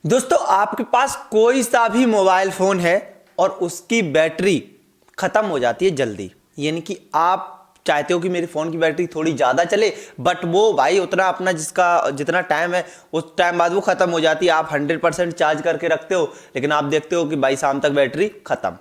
दोस्तों आपके पास कोई सा भी मोबाइल फोन है और उसकी बैटरी खत्म हो जाती है जल्दी, यानी कि आप चाहते हो कि मेरे फोन की बैटरी थोड़ी ज्यादा चले, बट वो भाई उतना अपना जिसका जितना टाइम है उस टाइम बाद वो खत्म हो जाती है। आप 100% चार्ज करके रखते हो, लेकिन आप देखते हो कि भाई शाम तक बैटरी खत्म।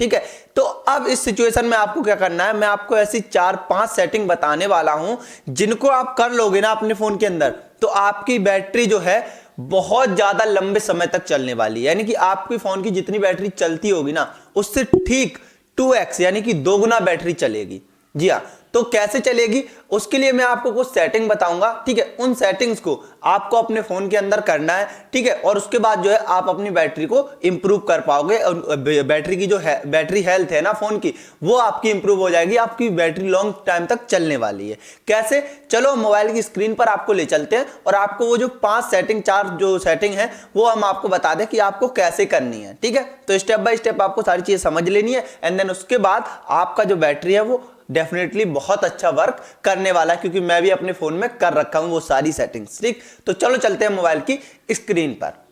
ठीक है, तो अब इस सिचुएशन में आपको क्या करना है, मैं आपको ऐसी 4-5 सेटिंग बताने वाला हूं जिनको आप कर लोगे ना अपने फोन के अंदर, तो आपकी बैटरी जो है बहुत ज्यादा लंबे समय तक चलने वाली है। यानी कि आपके फोन की जितनी बैटरी चलती होगी ना, उससे ठीक 2x यानी कि दोगुना बैटरी चलेगी। जी हाँ, तो कैसे चलेगी उसके लिए मैं आपको कुछ सेटिंग बताऊंगा। ठीक है, उन सेटिंग्स को आपको अपने फोन के अंदर करना है। ठीक है, और उसके बाद जो है आप अपनी बैटरी को इंप्रूव कर पाओगे और बैटरी की जो है बैटरी हेल्थ है ना फोन की, वो आपकी इंप्रूव हो जाएगी। आपकी बैटरी लॉन्ग टाइम तक चलने वाली है। कैसे, चलो मोबाइल की स्क्रीन पर आपको ले चलते हैं और आपको वो जो 4 जो सेटिंग है वो हम आपको बता दें कि आपको कैसे करनी है। ठीक है, तो स्टेप बाय स्टेप आपको सारी चीजें समझ लेनी है एंड देन उसके बाद आपका जो बैटरी है वो डेफिनेटली बहुत अच्छा वर्क करने वाला है, क्योंकि मैं भी अपने फोन में कर रखा हूं वो सारी सेटिंग्स। ठीक, तो चलो चलते हैं मोबाइल की स्क्रीन पर।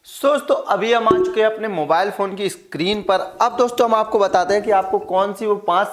दोस्तों अभी हम आ चुके हैं अपने मोबाइल फोन की स्क्रीन पर। अब दोस्तों हम आपको बताते हैं कि आपको कौन सी वो 4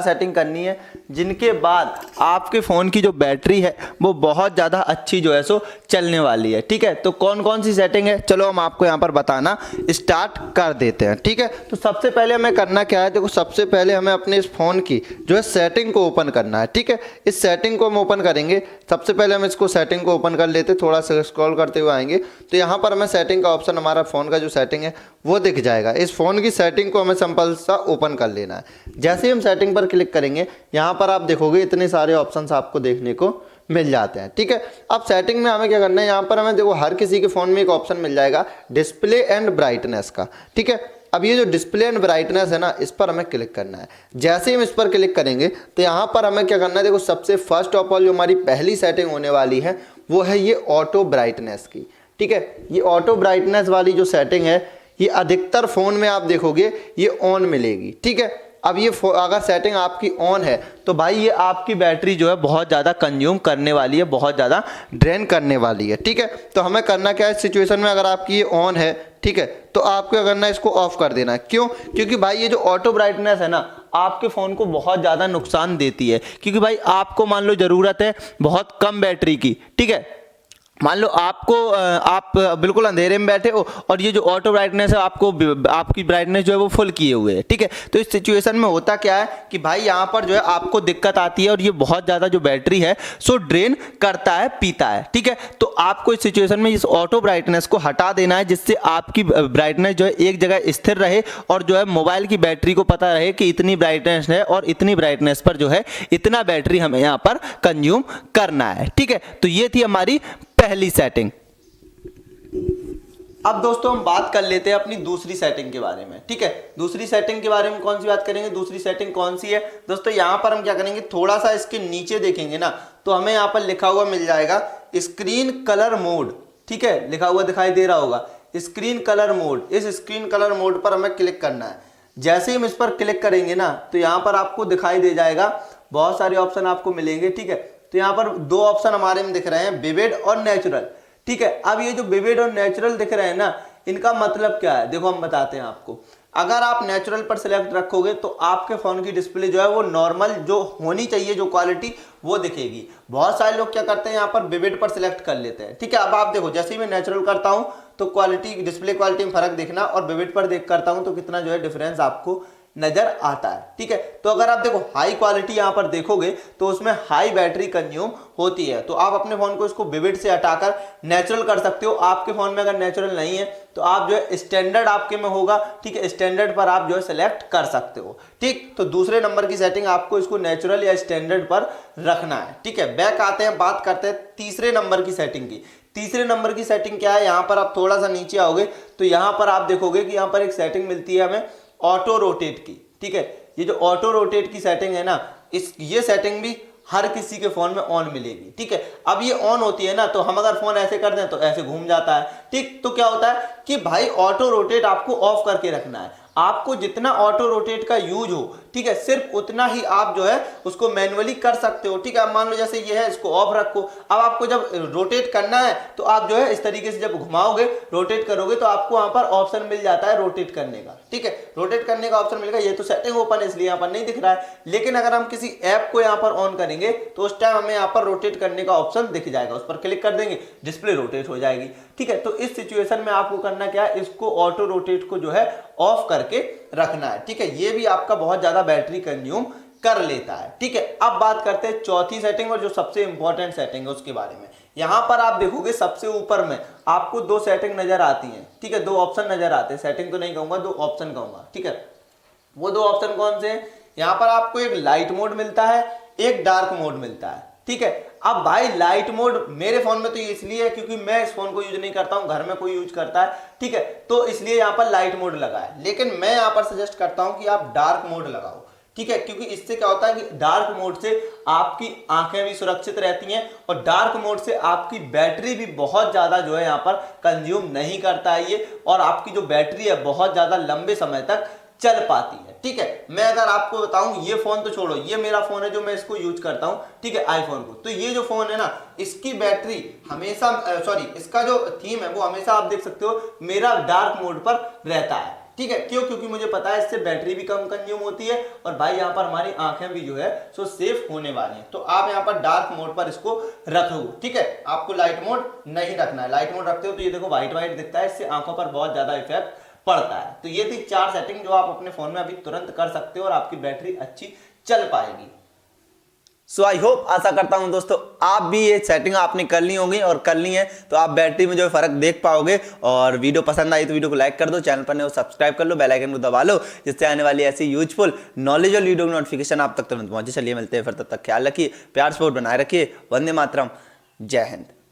सेटिंग करनी है जिनके बाद आपके फोन की जो बैटरी है वो बहुत ज़्यादा अच्छी जो है सो चलने वाली है। ठीक है, तो कौन कौन सी सेटिंग है चलो हम आपको यहाँ पर बताना स्टार्ट कर देते हैं। ठीक है, तो सबसे पहले हमें करना क्या है, देखो सबसे पहले हमें अपने इस फोन की जो है सेटिंग को ओपन करना है। ठीक है, इस सेटिंग को हम ओपन करेंगे। सबसे पहले हम इसको सेटिंग को ओपन कर लेते, थोड़ा सा स्क्रॉल करते हुए आएंगे तो यहाँ पर हमें सेटिंग ऑप्शन, हमारा फोन का जो सेटिंग है वो दिख जाएगा। इस फोन की सेटिंग को हमें सिंपल सा ओपन कर लेना है। जैसे ही हम सेटिंग पर क्लिक करेंगे यहाँ पर आप देखोगे इतने सारे ऑप्शंस आपको देखने को मिल जाते हैं। ठीक है, अब सेटिंग में हमें क्या करना है, यहाँ पर हमें देखो हर किसी के फोन में एक ऑप्शन मिल जाएगा डिस्प्ले एंड ब्राइटनेस का। ठीक है, अब ये जो डिस्प्ले एंड ब्राइटनेस है ना, इस पर हमें क्लिक करना है। जैसे ही हम इस पर क्लिक करेंगे तो यहाँ पर हमें क्या करना है, देखो सबसे फर्स्ट ऑफ ऑल जो हमारी पहली सेटिंग होने वाली है वो है ये ऑटो ब्राइटनेस की। ठीक है, ये ऑटो ब्राइटनेस वाली जो सेटिंग है ये अधिकतर फ़ोन में आप देखोगे ये ऑन मिलेगी। ठीक है, अब ये अगर सेटिंग आपकी ऑन है तो भाई ये आपकी बैटरी जो है बहुत ज़्यादा कंज्यूम करने वाली है, बहुत ज़्यादा ड्रेन करने वाली है। ठीक है, तो हमें करना क्या है इस सिचुएशन में, अगर आपकी ये ऑन है ठीक है तो आपको क्या करना है, इसको ऑफ कर देना है। क्यों, क्योंकि भाई ये जो ऑटो ब्राइटनेस है ना आपके फ़ोन को बहुत ज़्यादा नुकसान देती है। क्योंकि भाई आपको मान लो ज़रूरत है बहुत कम बैटरी की, ठीक है, मान लो आप बिल्कुल अंधेरे में बैठे हो और ये जो ऑटो ब्राइटनेस है आपकी ब्राइटनेस जो है वो फुल किए हुए है। ठीक है, तो इस सिचुएशन में होता क्या है कि भाई यहाँ पर जो है आपको दिक्कत आती है और ये बहुत ज़्यादा जो बैटरी है सो ड्रेन करता है, पीता है। ठीक है, तो आपको इस सिचुएशन में इस ऑटो ब्राइटनेस को हटा देना है, जिससे आपकी ब्राइटनेस जो है एक जगह स्थिर रहे और जो है मोबाइल की बैटरी को पता रहे कि इतनी ब्राइटनेस है और इतनी ब्राइटनेस पर जो है इतना बैटरी हमें यहाँ पर कंज्यूम करना है। ठीक है, तो ये थी हमारी पहली सेटिंग। अब दोस्तों हम बात कर लेते हैं अपनी दूसरी सेटिंग के बारे में। ठीक है, दूसरी सेटिंग के बारे में कौन सी बात करेंगे, दूसरी सेटिंग कौन सी है दोस्तों, यहां पर हम क्या करेंगे, थोड़ा सा इसके नीचे देखेंगे ना तो हमें यहां पर लिखा हुआ मिल जाएगा स्क्रीन कलर मोड। ठीक है, लिखा हुआ दिखाई दे रहा होगा स्क्रीन कलर मोड। इस स्क्रीन कलर मोड पर हमें क्लिक करना है। जैसे ही हम इस पर क्लिक करेंगे ना तो यहां पर आपको दिखाई दे जाएगा, बहुत सारे ऑप्शन आपको मिलेंगे। ठीक है, तो यहाँ पर 2 ऑप्शन हमारे में दिख रहे हैं, विविड और नेचुरल। ठीक है, अब ये जो विविड और नेचुरल दिख रहे हैं ना, इनका मतलब क्या है देखो हम बताते हैं आपको। अगर आप नेचुरल पर सिलेक्ट रखोगे तो आपके फोन की डिस्प्ले जो है वो नॉर्मल जो होनी चाहिए जो क्वालिटी वो दिखेगी। बहुत सारे लोग क्या करते हैं यहाँ पर विविड पर सिलेक्ट कर लेते हैं। ठीक है, अब आप देखो जैसे ही मैं नेचुरल करता हूँ तो क्वालिटी डिस्प्ले क्वालिटी में फर्क दिखना, और विविड पर देख करता हूँ तो कितना जो है डिफरेंस आपको नजर आता है। ठीक है, तो अगर आप देखो हाई क्वालिटी यहां पर देखोगे तो उसमें हाई बैटरी कंज्यूम होती है, तो आप अपने फोन को इसको विविड से हटाकर नेचुरल कर सकते हो। आपके फोन में अगर नेचुरल नहीं है तो आप जो है स्टैंडर्ड आपके में होगा। ठीक है, स्टैंडर्ड पर आप जो है सिलेक्ट कर सकते हो। ठीक, तो दूसरे नंबर की सेटिंग आपको इसको नेचुरल या स्टैंडर्ड पर रखना है। ठीक है, बैक आते हैं, बात करते हैं तीसरे नंबर की सेटिंग की। तीसरे नंबर की सेटिंग क्या है, यहां पर आप थोड़ा सा नीचे आओगे तो यहां पर आप देखोगे कि यहां पर एक सेटिंग मिलती है हमें ऑटो रोटेट की। ठीक है, ये जो ऑटो रोटेट की सेटिंग है ना, ये सेटिंग भी हर किसी के फोन में ऑन मिलेगी। ठीक है, अब ये ऑन होती है ना तो हम अगर फोन ऐसे कर दें तो ऐसे घूम जाता है। ठीक, तो क्या होता है कि भाई ऑटो रोटेट आपको ऑफ करके रखना है। आपको जितना ऑटो रोटेट का यूज हो, ठीक है, सिर्फ उतना ही आप जो है उसको मैनुअली कर सकते हो। ठीक है, अब मान लो जैसे ये है, इसको ऑफ रखो। अब आपको जब रोटेट करना है तो आप जो है इस तरीके से जब घुमाओगे, रोटेट करोगे, तो आपको वहां पर ऑप्शन मिल जाता है रोटेट करने का। ठीक है, रोटेट करने का ऑप्शन मिलेगा। ये तो सेटिंग ओपन है इसलिए यहाँ पर नहीं दिख रहा है, लेकिन अगर हम किसी ऐप को यहाँ पर ऑन करेंगे तो उस टाइम हमें यहाँ पर रोटेट करने का ऑप्शन दिख जाएगा। उस पर क्लिक कर देंगे, डिस्प्ले रोटेट हो जाएगी। ठीक है, तो इस सिचुएशन में आपको करना क्या है, इसको ऑटो रोटेट को जो है ऑफ करके रखना है। ठीक है, ये भी आपका बहुत ज्यादा बैटरी कंज्यूम कर लेता है। ठीक है, अब बात करते हैं चौथी सेटिंग और जो सबसे इंपॉर्टेंट सेटिंग है उसके बारे में। यहां पर आप देखोगे सबसे ऊपर में आपको दो सेटिंग नजर आती हैं। ठीक है, दो ऑप्शन नजर आते हैं, सेटिंग तो नहीं कहूंगा, दो ऑप्शन कहूंगा। ठीक है, वो दो ऑप्शन कौन से हैं? यहां पर आपको एक लाइट मोड मिलता है, एक डार्क मोड मिलता है। ठीक है, अब भाई लाइट मोड मेरे फोन में तो इसलिए है क्योंकि मैं इस फोन को यूज नहीं करता हूं, घर में कोई यूज करता है। ठीक है, तो इसलिए यहां पर लाइट मोड लगा है, लेकिन मैं यहां पर सजेस्ट करता हूं कि आप डार्क मोड लगाओ। ठीक है, क्योंकि इससे क्या होता है कि डार्क मोड से आपकी आंखें भी सुरक्षित रहती हैं और डार्क मोड से आपकी बैटरी भी बहुत ज्यादा जो है यहाँ पर कंज्यूम नहीं करता है ये, और आपकी जो बैटरी है बहुत ज्यादा लंबे समय तक चल पाती है। ठीक है, मैं अगर आपको बताऊं, ये फोन तो छोड़ो, ये मेरा फोन है जो मैं इसको यूज करता हूं, ठीक है, आईफोन को। तो ये जो फोन है ना, इसकी बैटरी हमेशा इसका जो थीम है वो हमेशा आप देख सकते हो मेरा डार्क मोड पर रहता है। ठीक है, क्यों? क्योंकि मुझे पता है इससे बैटरी भी कम कंज्यूम होती है और भाई यहाँ पर हमारी आंखें भी जो है सो सेफ होने वाली हैं। तो आप यहाँ पर डार्क मोड पर इसको रखो। ठीक है, आपको लाइट मोड नहीं रखना है। लाइट मोड रखते हो तो ये देखो व्हाइट व्हाइट दिखता है, इससे आंखों पर बहुत ज्यादा इफेक्ट पड़ता है। तो ये थी 4 सेटिंग जो आप अपने फोन में अभी तुरंत कर सकते हो और आपकी बैटरी अच्छी चल पाएगी। सो आई होप, आशा करता हूं दोस्तों आप भी ये सेटिंग आपने कर ली होगी, और कर ली है तो आप बैटरी में जो फर्क देख पाओगे। और वीडियो पसंद आई तो वीडियो को लाइक कर दो, चैनल पर नहीं हो सब्सक्राइब कर लो, बेल आइकन को दबा लो, जिससे आने वाली ऐसी यूजफुल नॉलेजेबल वीडियो की नोटिफिकेशन आप तक तुरंत पहुंचे। चलिए मिलते हैं फिर, तब तक ख्याल रखिए, प्यार सपोर्ट बनाए रखिए। वंदे मातरम, जय हिंद।